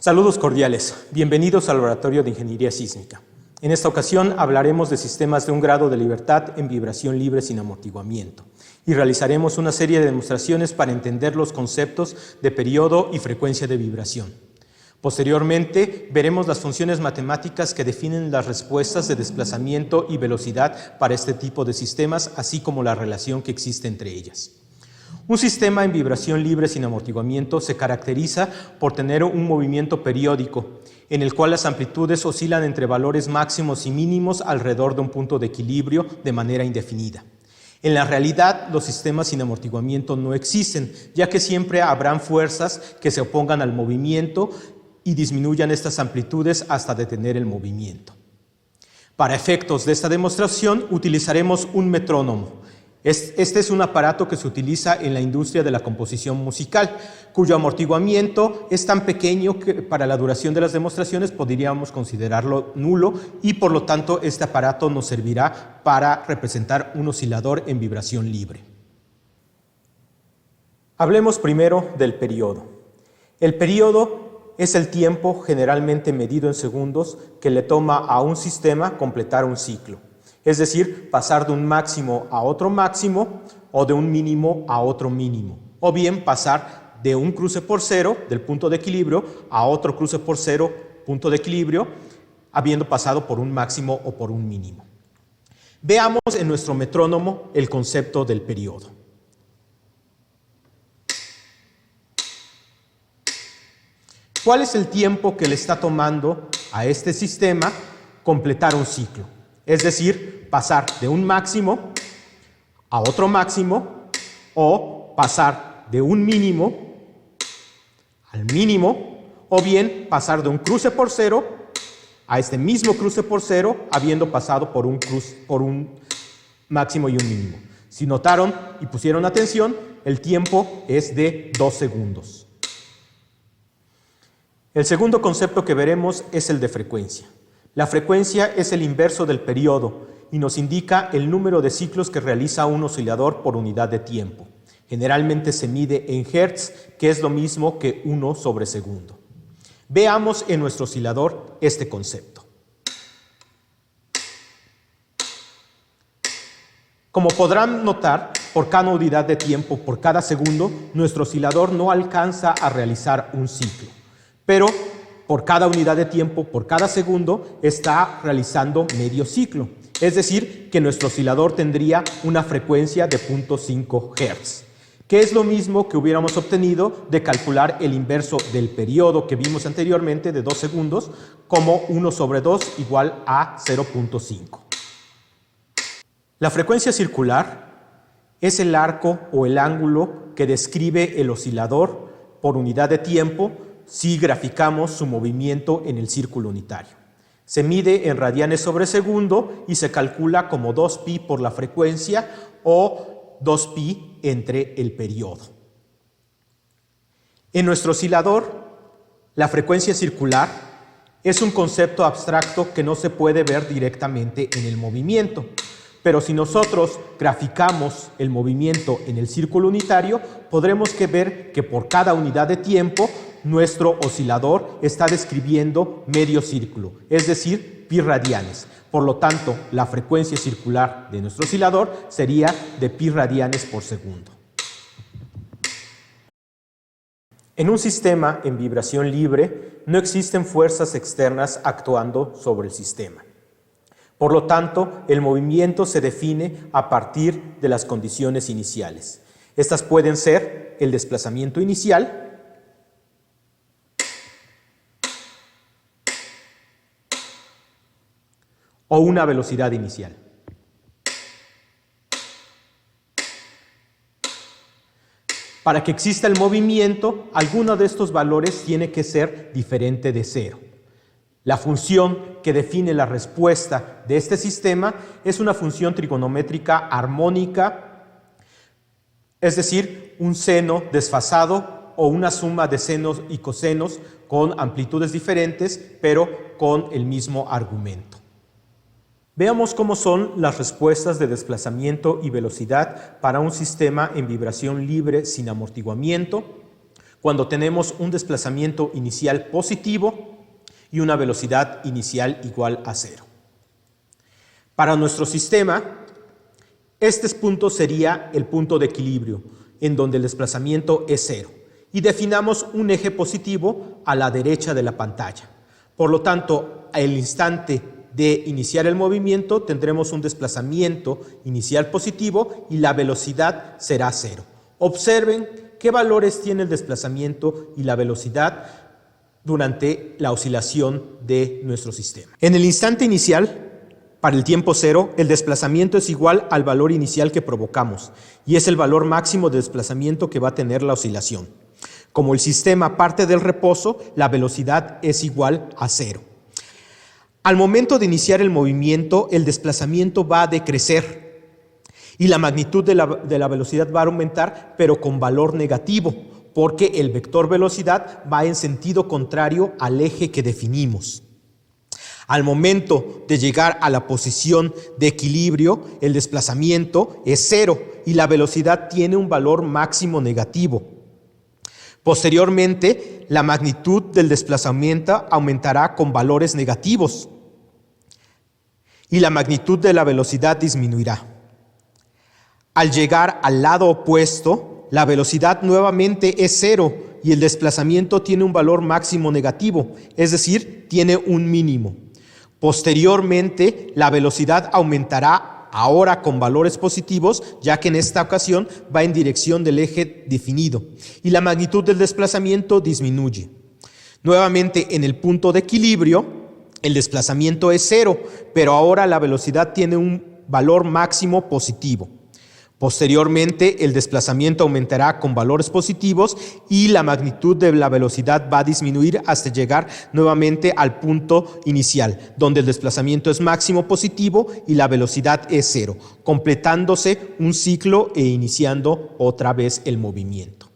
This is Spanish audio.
Saludos cordiales, bienvenidos al Laboratorio de Ingeniería Sísmica. En esta ocasión hablaremos de sistemas de un grado de libertad en vibración libre sin amortiguamiento y realizaremos una serie de demostraciones para entender los conceptos de periodo y frecuencia de vibración. Posteriormente, veremos las funciones matemáticas que definen las respuestas de desplazamiento y velocidad para este tipo de sistemas, así como la relación que existe entre ellas. Un sistema en vibración libre sin amortiguamiento se caracteriza por tener un movimiento periódico, en el cual las amplitudes oscilan entre valores máximos y mínimos alrededor de un punto de equilibrio de manera indefinida. En la realidad, los sistemas sin amortiguamiento no existen, ya que siempre habrán fuerzas que se opongan al movimiento y disminuyan estas amplitudes hasta detener el movimiento. Para efectos de esta demostración, utilizaremos un metrónomo. Este es un aparato que se utiliza en la industria de la composición musical, cuyo amortiguamiento es tan pequeño que para la duración de las demostraciones podríamos considerarlo nulo y por lo tanto este aparato nos servirá para representar un oscilador en vibración libre. Hablemos primero del periodo. El periodo es el tiempo, generalmente medido en segundos, que le toma a un sistema completar un ciclo. Es decir, pasar de un máximo a otro máximo o de un mínimo a otro mínimo. O bien pasar de un cruce por cero, del punto de equilibrio, a otro cruce por cero, punto de equilibrio, habiendo pasado por un máximo o por un mínimo. Veamos en nuestro metrónomo el concepto del periodo. ¿Cuál es el tiempo que le está tomando a este sistema completar un ciclo? Es decir, pasar de un máximo a otro máximo o pasar de un mínimo al mínimo o bien pasar de un cruce por cero a este mismo cruce por cero habiendo pasado por un máximo y un mínimo. Si notaron y pusieron atención, el tiempo es de 2 segundos. El segundo concepto que veremos es el de frecuencia. La frecuencia es el inverso del periodo y nos indica el número de ciclos que realiza un oscilador por unidad de tiempo. Generalmente se mide en hertz, que es lo mismo que 1 sobre segundo. Veamos en nuestro oscilador este concepto. Como podrán notar, por cada unidad de tiempo, por cada segundo, nuestro oscilador no alcanza a realizar un ciclo, pero por cada unidad de tiempo, por cada segundo, está realizando medio ciclo. Es decir, que nuestro oscilador tendría una frecuencia de 0.5 Hz, que es lo mismo que hubiéramos obtenido de calcular el inverso del periodo que vimos anteriormente de 2 segundos, como 1 sobre 2 igual a 0.5. La frecuencia circular es el arco o el ángulo que describe el oscilador por unidad de tiempo si graficamos su movimiento en el círculo unitario. Se mide en radianes sobre segundo y se calcula como 2pi por la frecuencia o 2pi entre el periodo. En nuestro oscilador, la frecuencia circular es un concepto abstracto que no se puede ver directamente en el movimiento. Pero si nosotros graficamos el movimiento en el círculo unitario, podremos ver que por cada unidad de tiempo nuestro oscilador está describiendo medio círculo, es decir, pi radianes. Por lo tanto, la frecuencia circular de nuestro oscilador sería de pi radianes por segundo. En un sistema en vibración libre no existen fuerzas externas actuando sobre el sistema. Por lo tanto, el movimiento se define a partir de las condiciones iniciales. Estas pueden ser el desplazamiento inicial, o una velocidad inicial. Para que exista el movimiento, alguno de estos valores tiene que ser diferente de 0. La función que define la respuesta de este sistema es una función trigonométrica armónica, es decir, un seno desfasado o una suma de senos y cosenos con amplitudes diferentes, pero con el mismo argumento. Veamos cómo son las respuestas de desplazamiento y velocidad para un sistema en vibración libre sin amortiguamiento, cuando tenemos un desplazamiento inicial positivo y una velocidad inicial igual a 0. Para nuestro sistema, este punto sería el punto de equilibrio, en donde el desplazamiento es 0, y definamos un eje positivo a la derecha de la pantalla. Por lo tanto, al instante de iniciar el movimiento, tendremos un desplazamiento inicial positivo y la velocidad será 0. Observen qué valores tiene el desplazamiento y la velocidad durante la oscilación de nuestro sistema. En el instante inicial, para el tiempo 0, el desplazamiento es igual al valor inicial que provocamos y es el valor máximo de desplazamiento que va a tener la oscilación. Como el sistema parte del reposo, la velocidad es igual a 0. Al momento de iniciar el movimiento, el desplazamiento va a decrecer y la magnitud de la velocidad va a aumentar, pero con valor negativo, porque el vector velocidad va en sentido contrario al eje que definimos. Al momento de llegar a la posición de equilibrio, el desplazamiento es 0 y la velocidad tiene un valor máximo negativo. Posteriormente, la magnitud del desplazamiento aumentará con valores negativos y la magnitud de la velocidad disminuirá. Al llegar al lado opuesto, la velocidad nuevamente es 0 y el desplazamiento tiene un valor máximo negativo, es decir, tiene un mínimo. Posteriormente, la velocidad aumentará ahora con valores positivos, ya que en esta ocasión va en dirección del eje definido, y la magnitud del desplazamiento disminuye. Nuevamente, en el punto de equilibrio, el desplazamiento es 0, pero ahora la velocidad tiene un valor máximo positivo. Posteriormente, el desplazamiento aumentará con valores positivos y la magnitud de la velocidad va a disminuir hasta llegar nuevamente al punto inicial, donde el desplazamiento es máximo positivo y la velocidad es 0, completándose un ciclo e iniciando otra vez el movimiento.